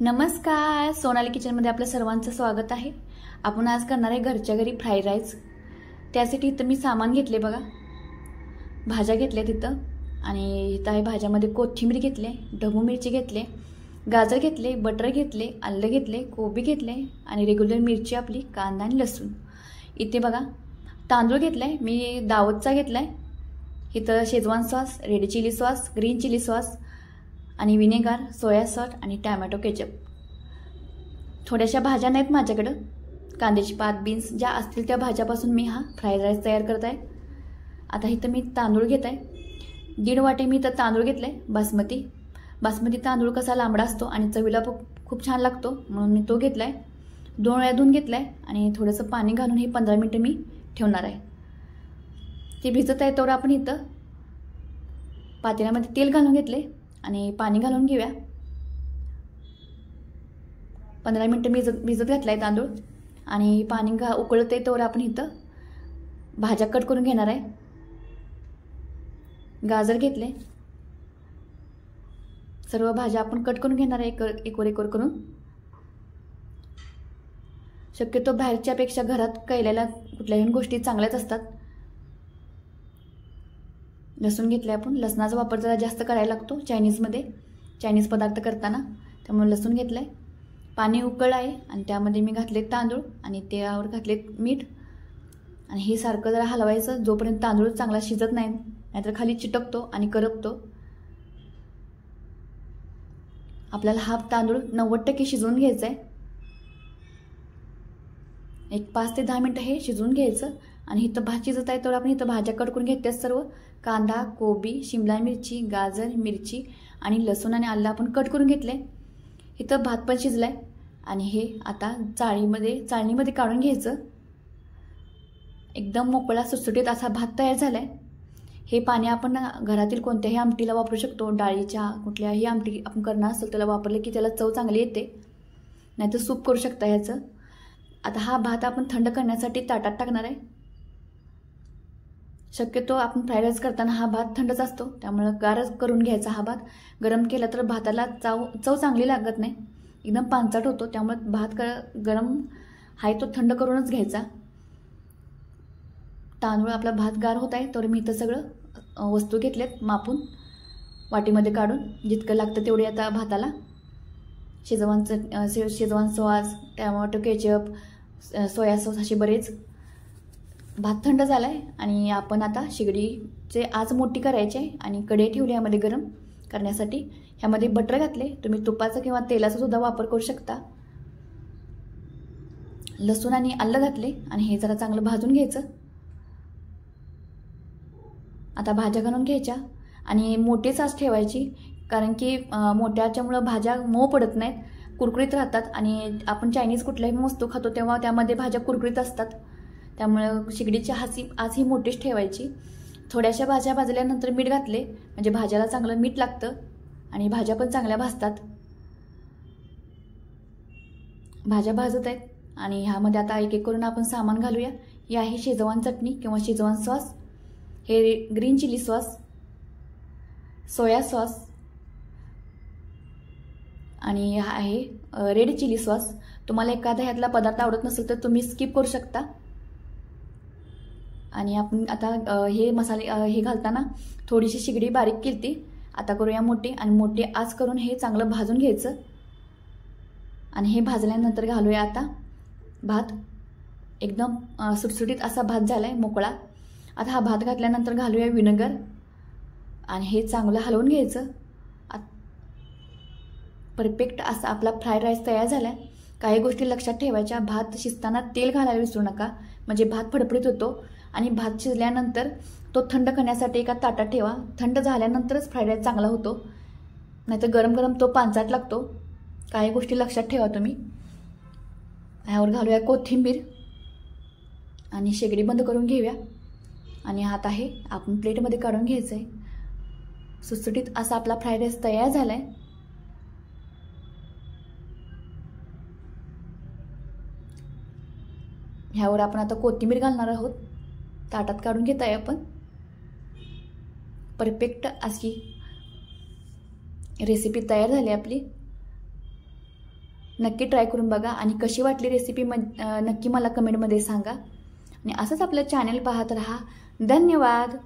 नमस्कार, सोनाली किचनमध्ये आपलं सर्वांचं स्वागत आहे। आपण आज करणार आहे घरच्या घरी फ्राईड राईस। त्यासाठी इथं मी सामान घेतले बघा, भाज्या घेतल्या तिथं, आणि इथं आहे भाज्यामध्ये कोथिंबीर घेतले, ढबू मिरची घेतले, गाजर घेतले, बटर घेतले, आलं घेतले, कोबी घेतले आणि रेग्युलर मिरची आपली, कांदा आणि लसूण। इथे बघा तांदूळ घेतलाय मी, दावतचा घेतलाय। इथं Schezwan sauce, red chilli sauce, green chilli sauce आणि विनेगर, सोया सॉस आणि टोमॅटो केचप। थोड्याशा भाज्या नाहीत माझ्याकडे, कांद्याची पात, बीन्स ज्या असतील त्या भाज्यापासून मी हा फ्राईड राईस तयार करत आहे। आता इथं मी तांदूळ घेत आहे, 1.5 वाटी मी इथं तांदूळ घेतलाय बासमती तांदूळ कसा लांबडा असतो आणि चवीला खूप छान लागतो, म्हणून मी तो घेतलाय। 2 वेळा धुवून घेतलाय आणि थोडंसं पाणी घालून हे 15 मिनिटं मी ठेवणार आहे। ते भिजत आहे तोवर आपण इथं पातेल्यामध्ये तेल घालून घेतले आणि पाणी घालून घेऊया। 15 मिनिटं भिजत घातलाय तांदूळ आणि पाणी उकळते तोवर आपण इथं भाज्या कट करून घेणार आहे। गाजर घेतले, सर्व भाज्या आपण कट करून घेणार आहे एक वर करून। शक्यतो बाहेरच्यापेक्षा घरात केलेल्या कुठल्याही गोष्टी चांगल्याच असतात। लसूण घेतले आपण, लसणाचा वापर जरा जास्त करायला लागतो चायनीज पदार्थ करताना, त्यामुळे लसूण घेतलंय। पाणी उकळलं आहे आणि त्यामध्ये मी घातले तांदूळ आणि त्यावर घातले मीठ आणि हे सारखं जरा हलवायचं जोपर्यंत तांदूळ चांगला शिजत नाही, नाहीतर खाली चिटकतो आणि करपतो। आपल्याला हा तांदूळ 90% शिजवून घ्यायचा आहे। एक 5 ते 10 मिनिटं हे शिजवून घ्यायचं आणि इथं भात शिजत आहे तर आपण इथं भाज्या कट करून घेते सर्व, कांदा, कोबी, शिमला मिरची, गाजर, मिरची आणि लसूण आणि आलं आपण कट करून घेतले। इथं भात पण शिजलाय आणि हे आता चाळणीमध्ये काढून घ्यायचं। एकदम मोकळा सुटसुटीत असा भात तयार झालाय। हे पाणी आपण घरातील कोणत्याही आमटीला वापरू शकतो, डाळीच्या कुठल्याही आमटी आपण करणार असेल त्याला वापरले की त्याला चव चांगली येते, नाहीतर सूप करू शकता ह्याचं। आता हा भात आपण थंड करण्यासाठी ताटात टाकणार आहे। शक्यतो आपण फ्राईड राईस करताना हा भात थंडच असतो, त्यामुळे गारच करून घ्यायचा हा भात। गरम केला तर भाताला चव चांगली लागत नाही, एकदम पांचट होतो, त्यामुळे भात गरम आहे तो थंड करूनच घ्यायचा। तांदूळ आपला भात गार होत आहे तर मी इथं सगळं वस्तू घेतल्यात मापून वाटीमध्ये काढून, जितकं लागतं तेवढे आता भाताला। Schezwan sauce, tomato ketchup, soya sauce असे बरेच। भात थंड झालाय आणि आपण आता शेगडीचे आच मोठी करायची आहे आणि कढई ठेवली यामध्ये गरम करण्यासाठी। ह्यामध्ये बटर घातले, तुम्ही तुपाचा किंवा तेलाचा सुद्धा वापर करू शकता। लसूण आणि आलं घातले आणि हे जरा चांगलं भाजून घ्यायचं। आता भाज्या घालून घ्यायच्या आणि मोठीच आच ठेवायची, कारण की मोठ्याच्यामुळं भाज्या मऊ पडत नाहीत, कुरकुरीत राहतात। आणि आपण चायनीज कुठल्याही वस्तू खातो तेव्हा त्यामध्ये भाज्या कुरकुरीत असतात, त्यामुळे शेगडीची आच ही मोठीच ठेवायची। थोड्याशा भाज्या भाजल्यानंतर मीठ घातले, म्हणजे भाज्याला चांगलं मीठ लागतं आणि भाज्या पण चांगल्या भाजतात। भाज्या भाजत आहेत आणि ह्यामध्ये आता एक करून आपण सामान घालूया। ही आहे शेजवान चटणी किंवा शेजवान सॉस, हे green chilli sauce, soya sauce आणि हा आहे रेड चिली सॉस। तुम्हाला एखादा ह्यातला पदार्थ आवडत नसेल तर तुम्ही स्किप करू शकता। आणि आपण आता हे मसाले हे घालताना थोडीशी शेगडी बारीक केली, आता करूया मोठी, आणि मोठी आच करून हे चांगलं भाजून घ्यायचं। आणि हे भाजल्यानंतर घालूया आता भात, एकदम सुटसुटीत असा भात झालाय मोकळा। आता हा भात घातल्यानंतर घालूया विनेगर आणि हे चांगलं हलवून घ्यायचं। परफेक्ट असा आपला फ्राईड राईस तयार झालाय। काही गोष्टी लक्षात ठेवायच्या, भात शिजताना तेल घालायला विसरू नका, म्हणजे भात फडफडीत होतो। आणि भात शिजल्यानंतर तो थंड करण्यासाठी एका ताटात ठेवा, थंड झाल्यानंतरच फ्राईड राईस चांगला होतो, नाहीतर गरम गरम तो पांचट लागतो। काही गोष्टी लक्षात ठेवा तुम्ही। ह्यावर घालूया कोथिंबीर आणि शेगडी बंद करून घेऊया आणि हात आहे आपण प्लेटमध्ये काढून घ्यायचं आहे। सुटसुटीत असा आपला फ्राईड राईस तयार झालाय। ह्यावर आपण आता कोथिंबीर घालणार आहोत, ताटात काढून घेत आहे आपण। परफेक्ट अशी रेसिपी तयार झाली आपली। नक्की ट्राय करून बघा आणि कशी वाटली रेसिपी नक्की मला कमेंटमध्ये सांगा आणि असंच आपलं चॅनल पाहत राहा. धन्यवाद.